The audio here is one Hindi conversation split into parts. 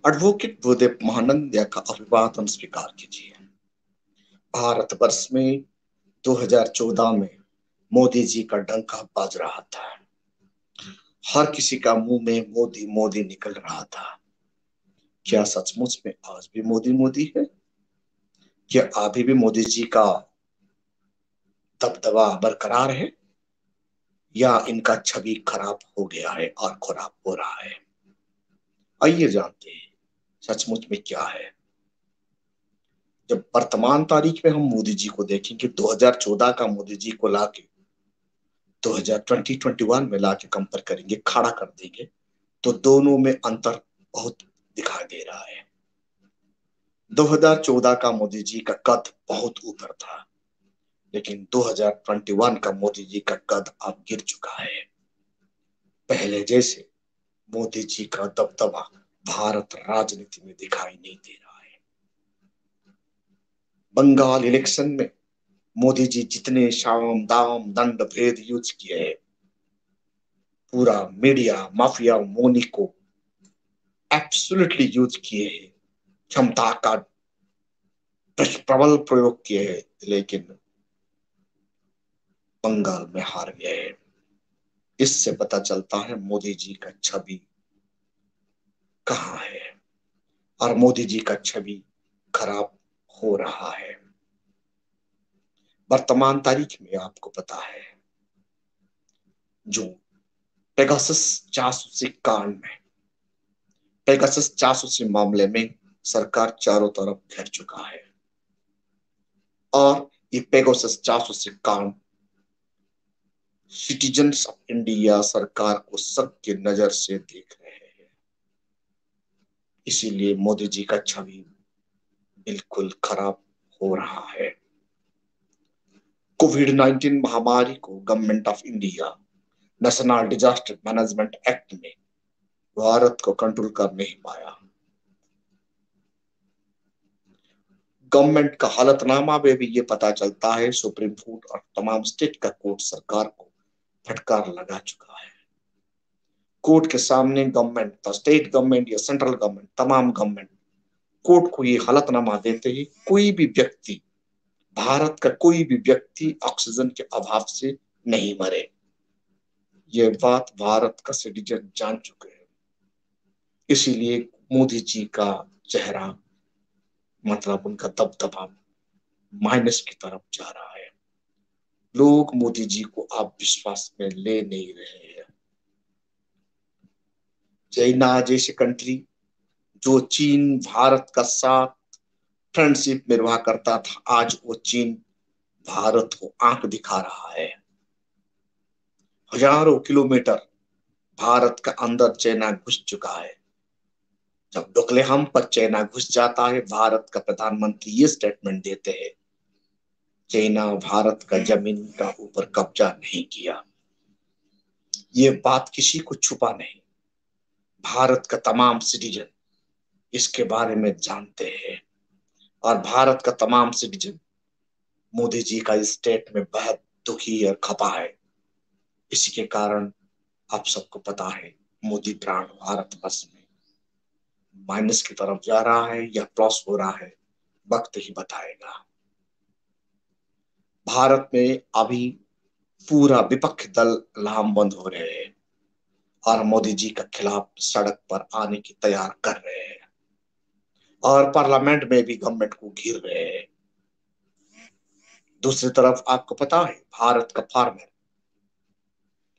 एडवोकेट भूदेव महानंदिया का अभिवादन स्वीकार कीजिए। भारतवर्ष में 2014 में मोदी जी का डंका बज रहा था। हर किसी का मुंह में मोदी मोदी निकल रहा था। क्या सचमुच में आज भी मोदी मोदी है? क्या अभी भी मोदी जी का दबदबा बरकरार है, या इनका छवि खराब हो गया है और खराब हो रहा है? आइए जानते हैं सचमुच में क्या है। जब वर्तमान तारीख में हम मोदी जी को देखेंगे, 2014 का मोदी जी को लाके 2021 में लाके कंपेयर करेंगे, खड़ा कर देंगे, तो दोनों में अंतर बहुत दिखाई दे रहा है। 2014 का मोदी जी का कद बहुत ऊपर था, लेकिन 2021 का मोदी जी का कद अब गिर चुका है। पहले जैसे मोदी जी का दबदबा भारत राजनीति में दिखाई नहीं दे रहा है। बंगाल इलेक्शन में मोदी जी जितने साम दाम दंड भेद यूज किए हैं, पूरा मीडिया माफिया मोनी को एब्सोल्युटली यूज किए हैं, क्षमता का प्रबल प्रयोग किए हैं, लेकिन बंगाल में हार गए हैं। इससे पता चलता है मोदी जी का छवि कहाँ है, और मोदी जी का छवि खराब हो रहा है। वर्तमान तारीख में आपको पता है, जो पेगासस जासूसी कांड में, पेगासस जासूसी मामले में सरकार चारों तरफ घेर चुका है, और ये पेगासस जासूसी कांड सिटीजन्स ऑफ इंडिया सरकार को सबके नजर से देख रहे हैं। इसीलिए मोदी जी का छवि बिल्कुल खराब हो रहा है। कोविड-19 महामारी को government of India national disaster management act में भारत को कंट्रोल कर नहीं पाया। गवर्नमेंट का हलफनामा में भी ये पता चलता है, सुप्रीम कोर्ट और तमाम स्टेट का कोर्ट सरकार को फटकार लगा चुका है। कोर्ट के सामने गवर्नमेंट, तो स्टेट गवर्नमेंट या सेंट्रल गवर्नमेंट, तमाम गवर्नमेंट कोर्ट को ये हलफनामा देते ही कोई भी व्यक्ति, भारत का कोई भी व्यक्ति ऑक्सीजन के अभाव से नहीं मरे। ये बात भारत का सिटीजन जान चुके हैं। इसीलिए मोदी जी का चेहरा, मतलब उनका दबदबा माइनस की तरफ जा रहा है। लोग मोदी जी को आप विश्वास में ले नहीं रहे हैं। चाइना जैसी कंट्री, जो चीन भारत का साथ फ्रेंडशिप निर्वाह करता था, आज वो चीन भारत को आंख दिखा रहा है। हजारों किलोमीटर भारत का अंदर चाइना घुस चुका है। जब डोकलेहम पर चाइना घुस जाता है, भारत का प्रधानमंत्री ये स्टेटमेंट देते हैं, चाइना भारत का जमीन का ऊपर कब्जा नहीं किया। ये बात किसी को छुपा नहीं, भारत का तमाम सिटीजन इसके बारे में जानते हैं, और भारत का तमाम सिटीजन मोदी जी का इस स्टेट में बहुत दुखी और खपा है। इसी के कारण आप सबको पता है, मोदी ब्रांड भारतवर्ष में माइनस की तरफ जा रहा है या प्लस हो रहा है, वक्त ही बताएगा। भारत में अभी पूरा विपक्ष दल लामबंद हो रहे हैं और मोदी जी के खिलाफ सड़क पर आने की तैयार कर रहे हैं, और पार्लियामेंट में भी गवर्नमेंट को घिर रहे हैं। दूसरी तरफ आपको पता है, भारत का फार्मर,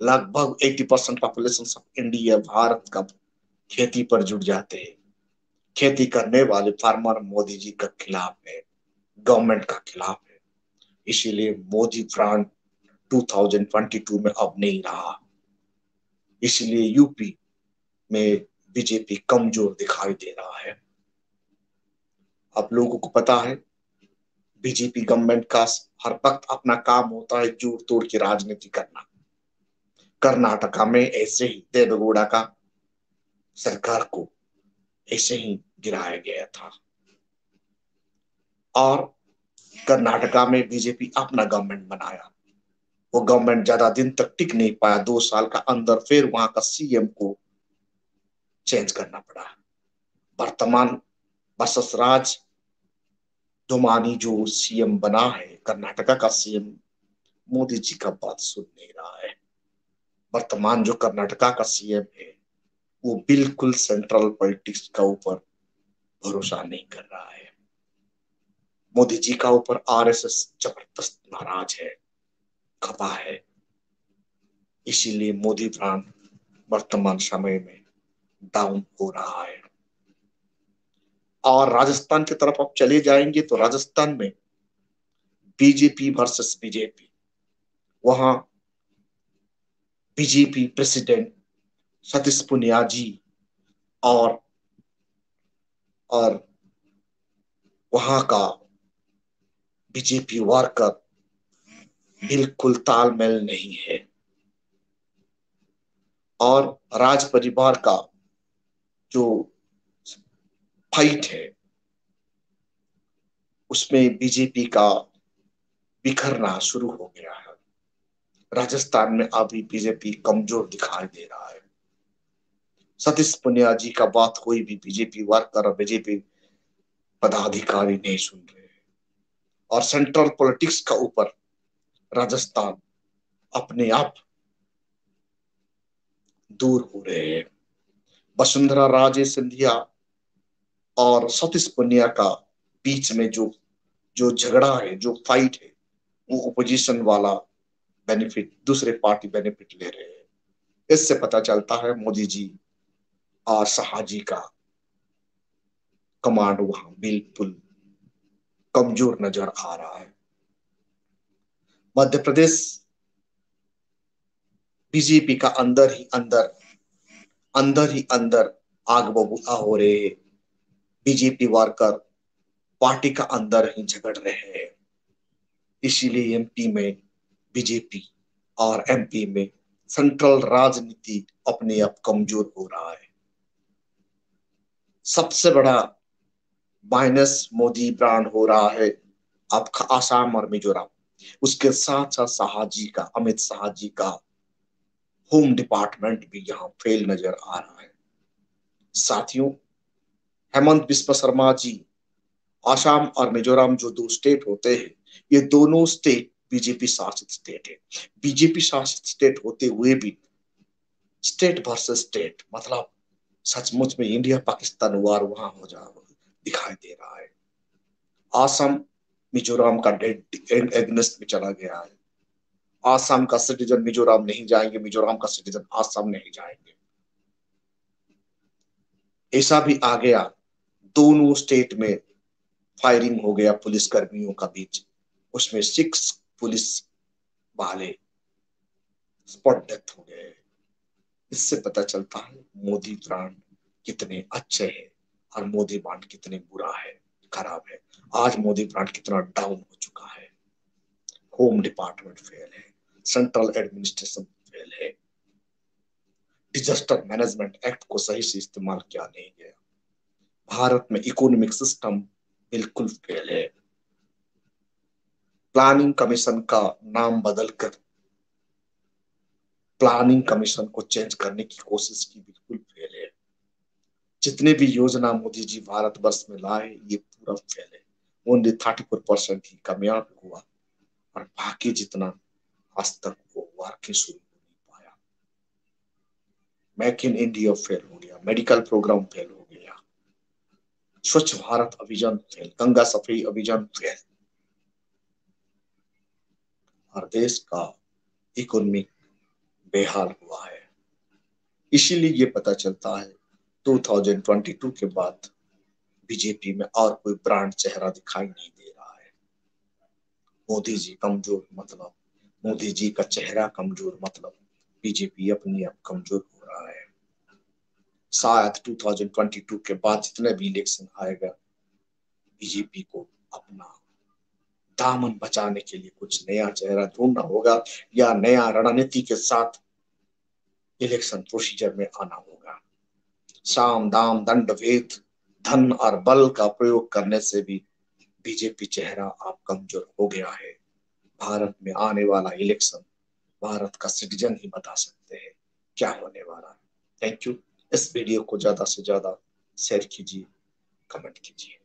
लगभग 80% पॉपुलेशन ऑफ इंडिया भारत का खेती पर जुट जाते हैं। खेती करने वाले फार्मर मोदी जी के खिलाफ है, गवर्नमेंट का खिलाफ है। इसीलिए मोदी ब्रांड 2022 में अब नहीं रहा। इसलिए यूपी में बीजेपी कमजोर दिखाई दे रहा है। आप लोगों को पता है, बीजेपी गवर्नमेंट का हर वक्त अपना काम होता है जोड़ तोड़ की राजनीति करना। कर्नाटका में ऐसे ही देवेगौड़ा का सरकार को ऐसे ही गिराया गया था, और कर्नाटका में बीजेपी अपना गवर्नमेंट बनाया। वो गवर्नमेंट ज्यादा दिन तक टिक नहीं पाया, 2 साल का अंदर फिर वहां का सीएम को चेंज करना पड़ा। वर्तमान वर्सेस राज धोमानी जो सीएम बना है, कर्नाटका का सीएम, मोदी जी का बात सुन नहीं रहा है। वर्तमान जो कर्नाटका का सीएम है वो बिल्कुल सेंट्रल पॉलिटिक्स का ऊपर भरोसा नहीं कर रहा है। मोदी जी का ऊपर आरएसएस जबरदस्त नाराज है, खपा है। इसीलिए मोदी ब्रांड वर्तमान समय में डाउन हो रहा है। और राजस्थान की तरफ आप चले जाएंगे तो राजस्थान में बीजेपी वर्सेस बीजेपी, वहां बीजेपी प्रेसिडेंट सतीश पुनिया जी और और वहां का बीजेपी वर्कर बिल्कुल तालमेल नहीं है। और राज परिवार का जो फाइट है उसमें बीजेपी का बिखरना शुरू हो गया है। राजस्थान में अभी बीजेपी कमजोर दिखाई दे रहा है। सतीश पुनिया जी का बात कोई भी बीजेपी वर्कर और बीजेपी पदाधिकारी नहीं सुन रहे हैं। और सेंट्रल पॉलिटिक्स का ऊपर राजस्थान अपने आप दूर हो रहे हैं। वसुंधरा राजे सिंधिया और सतीश पुनिया का बीच में जो जो झगड़ा है, जो फाइट है, वो ओपोजिशन वाला बेनिफिट, दूसरे पार्टी बेनिफिट ले रहे हैं। इससे पता चलता है मोदी जी और शाह जी का कमांड वहां बिल्कुल कमजोर नजर आ रहा है। मध्य प्रदेश बीजेपी का अंदर ही अंदर आग बबूला हो रहे हैं। बीजेपी वर्कर पार्टी का अंदर ही झगड़ रहे हैं। इसीलिए एमपी में बीजेपी और एमपी में सेंट्रल राजनीति अपने आप कमजोर हो रहा है। सबसे बड़ा माइनस मोदी ब्रांड हो रहा है आपका आसाम और मिजोरम। उसके साथ साथ शाह जी का, अमित शाह जी का होम डिपार्टमेंट भी यहाँ फेल नजर आ रहा है। साथियों, हेमंत बिस्वा शर्मा जी, आसाम और मिजोरम जो दो स्टेट होते हैं, ये दोनों स्टेट बीजेपी शासित स्टेट है। बीजेपी शासित स्टेट होते हुए भी स्टेट वर्सेस स्टेट, मतलब सचमुच में इंडिया पाकिस्तान वार वहां हो जा दिखाई दे रहा है। आसाम मिजोरम का डेड एग्नेस्ट में चला गया है। आसाम का सिटीजन मिजोरम नहीं जाएंगे, मिजोरम का सिटीजन आसाम नहीं जाएंगे। ऐसा भी आ गया, दोनों स्टेट में फायरिंग हो गया पुलिस कर्मियों का बीच, उसमें 6 पुलिस वाले स्पॉट डेथ हो गए। इससे पता चलता है मोदी ब्रांड कितने अच्छे हैं और मोदी ब्रांड कितने बुरा है, खराब है। आज मोदी ब्रांड कितना डाउन हो चुका है। होम डिपार्टमेंट फेल है, सेंट्रल एडमिनिस्ट्रेशन फेल है, डिजास्टर मैनेजमेंट एक्ट को सही से इस्तेमाल किया नहीं गया। भारत में इकोनॉमिक सिस्टम बिल्कुल फेल है। प्लानिंग कमीशन का नाम बदलकर प्लानिंग कमीशन को चेंज करने की कोशिश की, बिल्कुल फेल है। जितने भी योजना मोदी जी भारत वर्ष में लाए ये पूरा फेल है। ओनली 34% ही कामयाब हुआ और बाकी जितना आज तक वो वर्किंग शुरू हो नहीं पाया। मेक इन इंडिया फेल हो गया, मेडिकल प्रोग्राम फेल हो गया, स्वच्छ भारत अभियान फेल, गंगा सफाई अभियान फेल, और देश का इकोनॉमी बेहाल हुआ है। इसीलिए ये पता चलता है 2022 के बाद बीजेपी में और कोई ब्रांड चेहरा दिखाई नहीं दे रहा है। मोदी जी कमजोर मतलब, मोदी जी का चेहरा कमजोर मतलब बीजेपी अपनी आप कमजोर हो रहा है। शायद 2022 के बाद जितने भी इलेक्शन आएगा, बीजेपी को अपना दामन बचाने के लिए कुछ नया चेहरा ढूंढना होगा या नया रणनीति के साथ इलेक्शन प्रोसीजर में आना होगा। साम दाम दंड भेद, धन और बल का प्रयोग करने से भी बीजेपी चेहरा आप कमजोर हो गया है। भारत में आने वाला इलेक्शन भारत का सिटीजन ही बता सकते हैं क्या होने वाला है। Thank you. इस वीडियो को ज्यादा से ज्यादा शेयर कीजिए, कमेंट कीजिए।